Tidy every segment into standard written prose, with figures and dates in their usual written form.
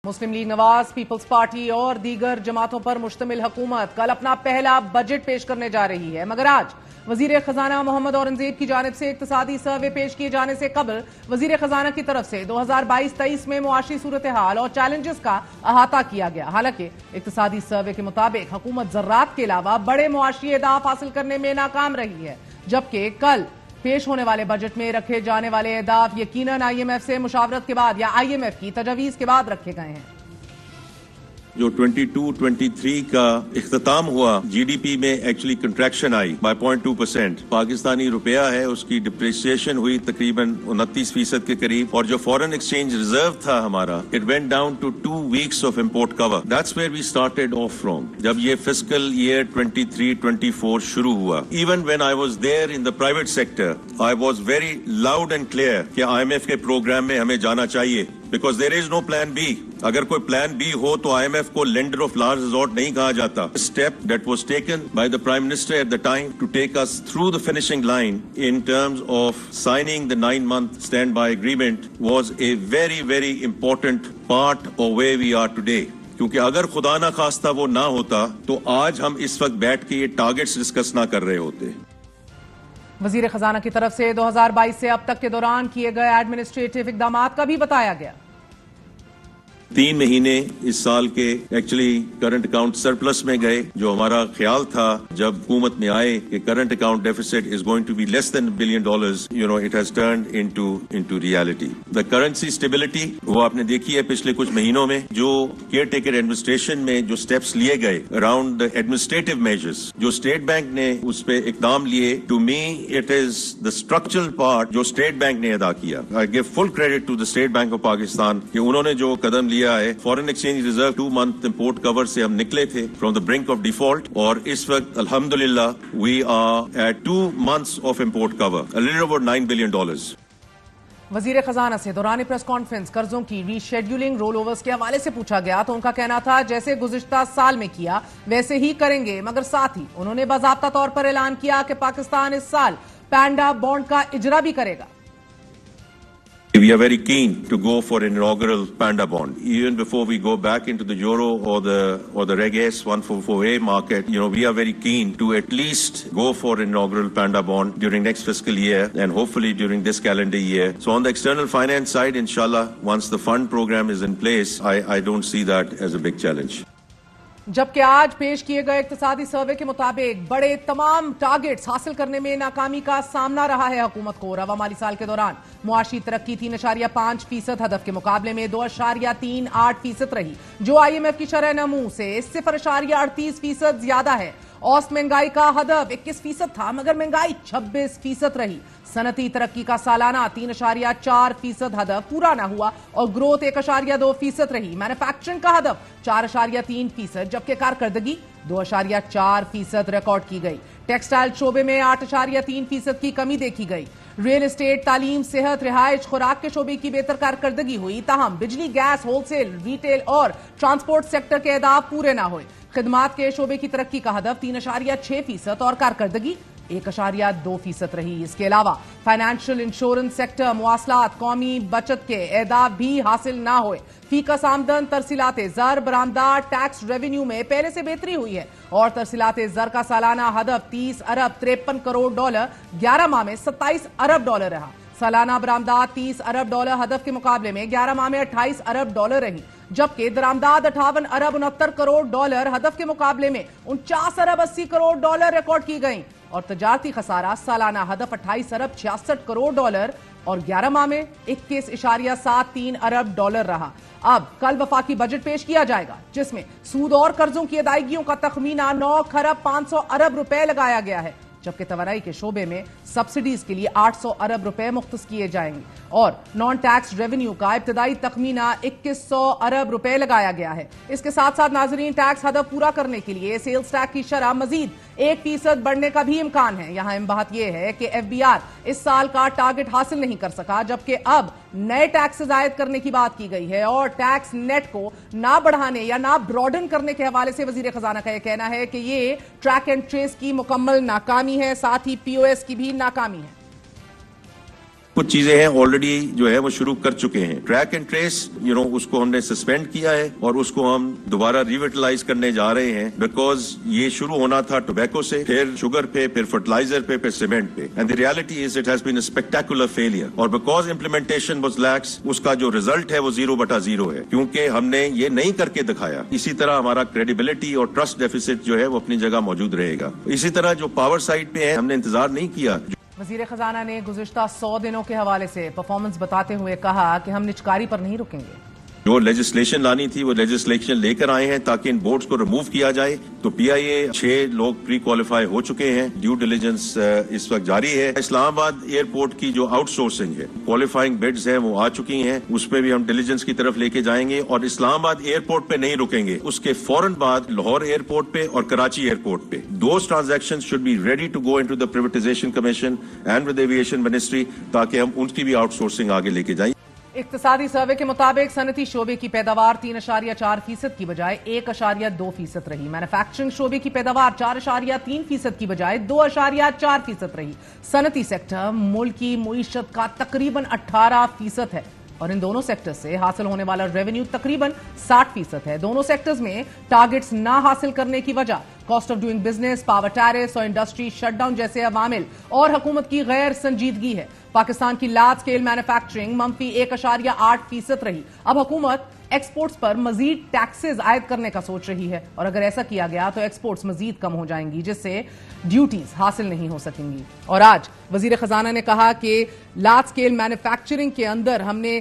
مسلم league نواز Peoples party اور دیگر جماعتوں پر مشتمل حکومت کل اپنا پہلا بجٹ پیش کرنے جا رہی ہے، مگر آج وزیر خزانہ محمد اورنگزیب کی جانب سے اقتصادی سروے پیش کیے جانے سے قبل وزیر خزانہ کی طرف سے 2022-23 میں معاشی صورتحال اور چیلنجز کا احاطہ کیا گیا۔ حالانکہ اقتصادی سروے کے مطابق حکومت زراعت کے علاوہ بڑے معاشی اہداف حاصل کرنے میں ناکام رہی ہے، جبکہ کل پیش ہونے والے بجٹ میں رکھے جانے والے اہداف یقیناً آئی ایم ایف سے مشاورت کے بعد یا آئی ایم ایف کی تجاویز کے بعد رکھے گئے ہیں۔ جو 22-23 کا اختتام ہوا، جی ڈی پی میں actually contraction I by 0.2%۔ Pakistani روپیہ ہے، اس کی ڈپریسیشن ہوئی تقریباً 29% کے قریب، اور جو فورن ایکسچینج ریزرو تھا ہمارا، it went down to 2 weeks of import cover. That's where we started off from, جب یہ فسکل ایئر 23-24 شروع ہوا۔ Even when I was there in the private sector, I was very loud and clear کہ I M F کے پروگرام میں ہمیں جانا چاہیے، because there is no plan B۔ اگر کوئی پلان بی ہو تو آئی ایم ایف کو لینڈر آف لاسٹ ریزورٹ نہیں کہا جاتا۔ Step that was taken by the prime minister at the time to take us through the finishing line in terms of signing the 9-month standby agreement was a very, very important part of where we are today۔ کیونکہ اگر خدا نہ خواستہ وہ نہ ہوتا تو آج ہم اس وقت بیٹھ کے یہ ٹارگٹس ڈسکس نہ کر رہے ہوتے۔ وزیر خزانہ کی طرف سے 2022 سے اب تک کے دوران کیے گئے ایڈمنسٹریٹو اقدامات کا بھی بتایا گیا۔ 3 مہینے اس سال کے ایکچولی کرنٹ اکاؤنٹ سرپلس میں گئے، جو ہمارا خیال تھا جب حکومت میں آئے کہ current account deficit is going to be less than $1 billion، it has turned into reality. The currency stability وہ آپ نے دیکھی ہے پچھلے کچھ مہینوں میں، جو کیئر ٹیکر ایڈمنسٹریشن میں جو اسٹیپس لیے گئے اراؤنڈ ایڈمنسٹریٹو میجرز، جو اسٹیٹ بینک نے اس پہ اقدام لیے، to me it is the structural part جو اسٹیٹ بینک نے ادا کیا۔ I give full credit to the State Bank of Pakistan کہ انہوں نے جو قدم لیا ہے۔ Foreign exchange reserve 2 month import cover سے ہم نکلے تھے from the brink of default, اور اس وقت الحمدللہ we are at 2 months of import cover, a little over $9 billion۔ وزیر خزانہ سے دوران پریس کانفرنس قرضوں کی ری شیڈیولنگ رول اوورز کے حوالے سے پوچھا گیا تو ان کا کہنا تھا جیسے گزشتہ سال میں کیا ویسے ہی کریں گے، مگر ساتھ ہی انہوں نے باضابطہ طور پر اعلان کیا کہ پاکستان اس سال پینڈا بانڈ کا اجرا بھی کرے گا۔ We are very keen to go for an inaugural Panda bond. Even before we go back into the Euro or the Reg S 144A market, we are very keen to at least go for an inaugural Panda bond during next fiscal year and hopefully during this calendar year. So on the external finance side, inshallah, once the fund program is in place, I don't see that as a big challenge۔ جبکہ آج پیش کیے گئے اقتصادی survey کے مطابق بڑے تمام ٹارگٹس حاصل کرنے میں ناکامی کا سامنا رہا ہے حکومت کو۔ رواں مالی سال کے دوران معاشی ترقی 3.5% ہدف کے مقابلے میں 2.38% رہی، جو آئی ایم ایف کی شرح نمو سے 0.38% زیادہ ہے۔ اوسط مہنگائی کا ہدف 21% تھا، مگر مہنگائی 26% رہی۔ صنعتی ترقی کا سالانہ 3.4% ہدف پورا نہ ہوا اور گروتھ 1.2% رہی۔ مینوفیکچرنگ کا ہدف 4.3%، جبکہ کارکردگی 2.4% ریکارڈ کی گئی۔ ٹیکسٹائل شعبے میں 8.3% کی کمی دیکھی گئی۔ ریل اسٹیٹ، تعلیم، صحت، رہائش، خوراک کے شعبے کی بہتر کارکردگی ہوئی، تاہم بجلی، گیس، ہول سیل، ریٹیل اور ٹرانسپورٹ سیکٹر کے اہداف پورے نہ ہوئے۔ خدمات کے شعبے کی ترقی کا ہدف 3.6% اور کارکردگی 1.2% رہی۔ اس کے علاوہ فائنینشل، انشورنس سیکٹر، مواصلات، قومی بچت کے اہداف بھی حاصل نہ ہوئے۔ فی کس آمدن، ترسیلات زر، برآمدات، ٹیکس ریونیو میں پہلے سے بہتری ہوئی ہے اور ترسیلات زر کا سالانہ ہدف $30.53 کروڑ، 11 ماہ میں $27 ارب رہا۔ سالانہ برآمدات $30 ارب ہدف کے مقابلے میں 11 ماہ میں $28 ارب رہی، جبکہ درآمدات $58.69 کروڑ ہدف کے مقابلے میں $49.80 کروڑ ریکارڈ کی گئیں، اور تجارتی خسارہ سالانہ ہدف $28.66 کروڑ اور 11 ماہ میں $21.73 ارب رہا۔ اب کل وفاقی بجٹ پیش کیا جائے گا، جس میں سود اور قرضوں کی ادائیگیوں کا تخمینہ 9.5 ارب لگایا گیا ہے، جبکہ توانائی کے شعبے میں سبسڈیز کے لیے 800 ارب روپے مختص کیے جائیں گے، اور نان ٹیکس ریونیو کا ابتدائی تخمینہ 2100 ارب روپے لگایا گیا ہے۔ اس کے ساتھ ساتھ ناظرین، ٹیکس ہدف پورا کرنے کے لیے سیلز ٹیکس کی شرح مزید 1% بڑھنے کا بھی امکان ہے۔ یہاں اہم بات یہ ہے کہ ایف بی آر اس سال کا ٹارگٹ حاصل نہیں کر سکا، جبکہ اب نئے ٹیکسز عائد کرنے کی بات کی گئی ہے، اور ٹیکس نیٹ کو نہ بڑھانے یا نہ براڈن کرنے کے حوالے سے وزیر خزانہ کا یہ کہنا ہے کہ یہ ٹریک اینڈ ٹریس کی مکمل ناکامی ہے، ساتھ ہی پی او ایس کی بھی ناکامی ہے۔ کچھ چیزیں ہیں آلریڈی جو ہے وہ شروع کر چکے ہیں. ٹریک اینڈ ٹریس اس کو ہم نے سسپینڈ کیا ہے اور اس کو ہم دوبارہ ریویٹلائز کرنے جا رہے ہیں, بیکاز یہ شروع ہونا تھا ٹوبیکو سے, پھر شوگر پہ, پھر فرٹیلائزر پہ, پھر سیمنٹ پہ. And the reality is it has been a spectacular failure, اور بیکاز امپلیمنٹیشن واز لیکس, اس کا جو ریزلٹ ہے وہ 0/0 ہے, کیونکہ ہم نے یہ نہیں کر کے دکھایا. اسی طرح ہمارا کریڈیبلٹی اور ٹرسٹ ڈیفیسٹ جو ہے وہ اپنی جگہ موجود رہے گا. اسی طرح جو پاور سائڈ پہ ہے ہم نے انتظار نہیں کیا. وزیر خزانہ نے گزشتہ 100 دنوں کے حوالے سے پرفارمنس بتاتے ہوئے کہا کہ ہم نچکاری پر نہیں رکیں گے. جو لیجسلیشن لانی تھی وہ لیجسلیشن لے کر آئے ہیں تاکہ ان بورڈز کو ریموو کیا جائے. تو پی آئی اے 6 لوگ پری کوالیفائی ہو چکے ہیں, ڈیو ڈیلیجنس اس وقت جاری ہے. اسلام آباد ایئرپورٹ کی جو آؤٹ سورسنگ ہے, کوالیفائنگ بیڈز ہیں وہ آ چکی ہیں, اس پہ بھی ہم ڈیلیجنس کی طرف لے کے جائیں گے, اور اسلام آباد ایئرپورٹ پہ نہیں رکیں گے. اس کے فوراً بعد لاہور ایئرپورٹ پہ اور کراچی ایئرپورٹ پہ those transaction should be ready to go into the privatisation commission and with aviation ministry, تاکہ ہم ان کی بھی آؤٹ سورسنگ آگے لے کے جائیں. اقتصادی سروے کے مطابق صنعتی شعبے کی پیداوار 3.4% کی بجائے 1.2% رہی. مینوفیکچرنگ شعبے کی پیداوار 4.3% کی بجائے 2.4% رہی. صنعتی سیکٹر ملک کی معیشت کا تقریباً 18% ہے, اور ان دونوں سیکٹر سے حاصل ہونے والا ریونیو تقریباً 60% ہے. دونوں سیکٹرز میں ٹارگٹس نہ حاصل کرنے کی وجہ cost of doing business, power terrace اور انڈسٹری شٹ ڈاؤن جیسے عوامل اور حکومت کی غیر سنجیدگی ہے. پاکستان کی لارج سکیل مینوفیکچرنگ منفی 1.8% رہی. اب حکومت ایکسپورٹس پر مزید ٹیکسز عائد کرنے کا سوچ رہی ہے, اور اگر ایسا کیا گیا تو ایکسپورٹس مزید کم ہو جائیں گی, جس سے ڈیوٹیز حاصل نہیں ہو سکیں گی. اور آج وزیر خزانہ نے کہا کہ لارج سکیل مینوفیکچرنگ کے اندر ہم نے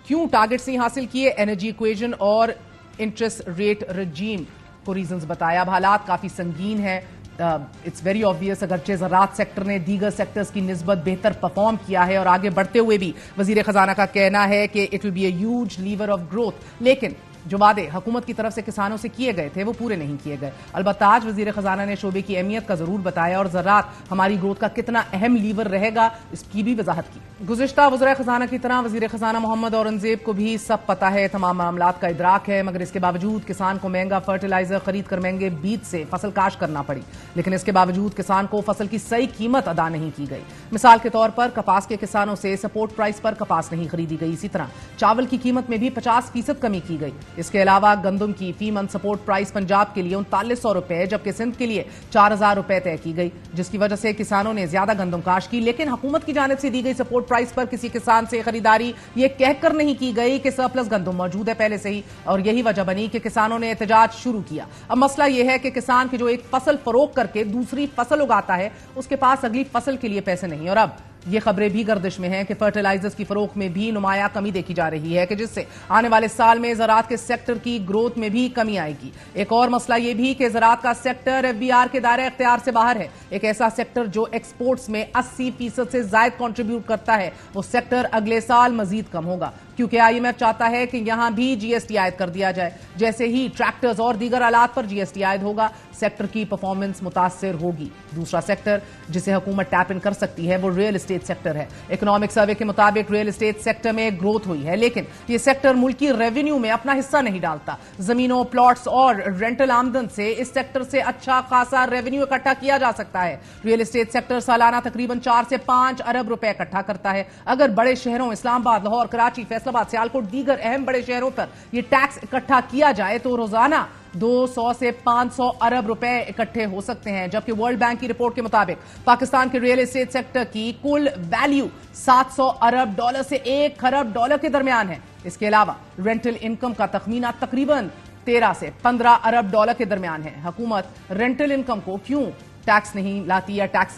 کیوں ٹارگٹس نہیں حاصل کیے, انرجی ایکویژن اور انٹرسٹ ریٹ رجیم کو ریزنز بتایا. اب حالات کافی سنگین ہیں. اٹس ویری آبویس, اگرچہ زراعت سیکٹر نے دیگر سیکٹرز کی نسبت بہتر پرفارم کیا ہے, اور آگے بڑھتے ہوئے بھی وزیر خزانہ کا کہنا ہے کہ it will be a huge lever of growth, لیکن جو وعدے حکومت کی طرف سے کسانوں سے کیے گئے تھے وہ پورے نہیں کیے گئے. البتہ آج وزیر خزانہ نے شعبے کی اہمیت کا ضرور بتایا, اور زراعت ہماری گروتھ کا کتنا اہم لیور رہے گا اس کی بھی وضاحت کی. گزشتہ وزراء خزانہ کی طرح وزیر خزانہ محمد اورنگزیب کو بھی سب پتہ ہے, تمام معاملات کا ادراک ہے, مگر اس کے باوجود کسان کو مہنگا فرٹیلائزر خرید کر مہنگے بیج سے فصل کاشت کرنا پڑی, لیکن اس کے باوجود کسان کو فصل کی صحیح قیمت ادا نہیں کی گئی. مثال کے طور پر کپاس کے کسانوں سے سپورٹ پرائس پر کپاس نہیں خریدی گئی. اسی طرح چاول کی قیمت میں بھی 50% کمی کی گئی. اس کے علاوہ گندم کی فی من سپورٹ پرائس پنجاب کے لیے 3900 روپے جبکہ سندھ کے لیے 4000 روپے طے کی گئی, جس کی وجہ سے کسانوں نے زیادہ گندم کاشت کی. لیکن حکومت کی جانب سے دی گئی سپورٹ پرائس پر کسی کسان سے خریداری یہ کہہ کر نہیں کی گئی کہ سرپلس گندم موجود ہے پہلے سے ہی, اور یہی وجہ بنی کہ کسانوں نے احتجاج شروع کیا. اب مسئلہ یہ ہے کہ کسان کی جو ایک فصل فروخت کر کے دوسری فصل اگاتا ہے اس کے پاس اگلی فصل کے لیے پیسے نہیں, اور اب یہ خبریں بھی گردش میں ہیں کہ فرٹیلائزرز کی فروخت میں بھی نمایاں کمی دیکھی جا رہی ہے, کہ جس سے آنے والے سال میں زراعت کے سیکٹر کی گروتھ میں بھی کمی آئے گی. ایک اور مسئلہ یہ بھی کہ زراعت کا سیکٹر ایف بی آر کے دائرہ اختیار سے باہر ہے. ایک ایسا سیکٹر جو ایکسپورٹس میں 80% سے زائد کنٹریبیوٹ کرتا ہے, وہ سیکٹر اگلے سال مزید کم ہوگا, کیونکہ آئی ایم ایف چاہتا ہے کہ یہاں بھی جی ایس ٹی عائد کر دیا جائے. جیسے ہی ٹریکٹرز اور دیگر آلات پر جی ایس ٹی عائد ہوگا, سیکٹر کی پرفارمنس متاثر ہوگی. دوسرا سیکٹر جسے حکومت ٹیپ ان کر سکتی ہے وہ ریل اسٹیٹ سیکٹر ہے. اکنامک سروے کے مطابق ریل اسٹیٹ سیکٹر میں گروتھ ہوئی ہے, لیکن یہ سیکٹر ملکی ریونیو میں اپنا حصہ نہیں ڈالتا. زمینوں, پلاٹس اور رینٹل آمدن سے اس سیکٹر سے اچھا خاصا ریونیو اکٹھا کیا جا سکتا ہے. ریل اسٹیٹ سیکٹر سالانہ تقریباً 4 سے 5 ارب روپے اکٹھا کرتا ہے. اگر بڑے شہروں اسلام آباد, لاہور, کراچی, فیصل آباد, سیالکوٹ, دیگر اہم بڑے شہروں پر یہ ٹیکس اکٹھا کیا جائے تو روزانہ 200 سے 500 ارب روپے اکٹھے ہو سکتے ہیں. جبکہ ورلڈ بینک کی رپورٹ کے مطابق پاکستان کے ریل اسٹیٹ سیکٹر کی کل ویلیو $700 ارب سے $1 خرب کے درمیان ہے. اس کے علاوہ رینٹل انکم کا تخمینہ تقریباً 13 سے 15 ارب ڈالر کے درمیان ہے. حکومت رینٹل انکم کو کیوں ٹیکس نہیں لاتی یا ٹیکس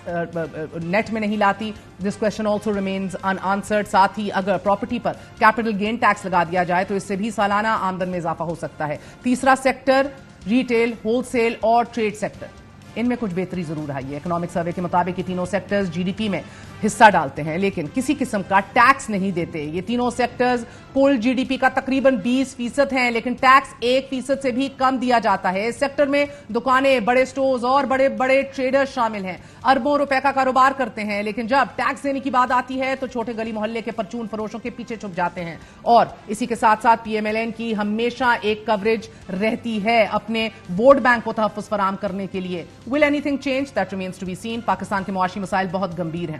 نیٹ میں نہیں لاتی؟ This question also remains in answered. ساتھ ہی اگر پراپرٹی پر کیپٹل گین ٹیکس لگا دیا جائے تو اس سے بھی سالانہ آمدن میں اضافہ ہو سکتا ہے. تیسرا سیکٹر ریٹیل, ہول سیل اور ٹریڈ سیکٹر, ان میں کچھ بہتری ضرور آئی ہے. اکنامک سروے کے مطابق یہ تینوں سیکٹرز جی ڈی پی میں حصہ ڈالتے ہیں لیکن کسی قسم کا ٹیکس نہیں دیتے. یہ تینوں سیکٹرز کل جی ڈی پی کا تقریباً 20% ہیں لیکن ٹیکس 1% سے بھی کم دیا جاتا ہے. اس سیکٹر میں دکانیں, بڑے سٹورز اور بڑے بڑے ٹریڈرز شامل ہیں. اربوں روپے کا کاروبار کرتے ہیں, لیکن جب ٹیکس دینے کی بات آتی ہے تو چھوٹے گلی محلے کے پرچون فروشوں کے پیچھے چھپ جاتے ہیں. اور اسی کے ساتھ ساتھ پی ایم ایل این کی ہمیشہ ایک کوریج رہتی ہے اپنے ووٹ بینک کو تحفظ فراہم کرنے کے لیے. Will anything change? That remains to be seen. Pakistan کے معاشی مسائل بہت گمبھیر ہیں.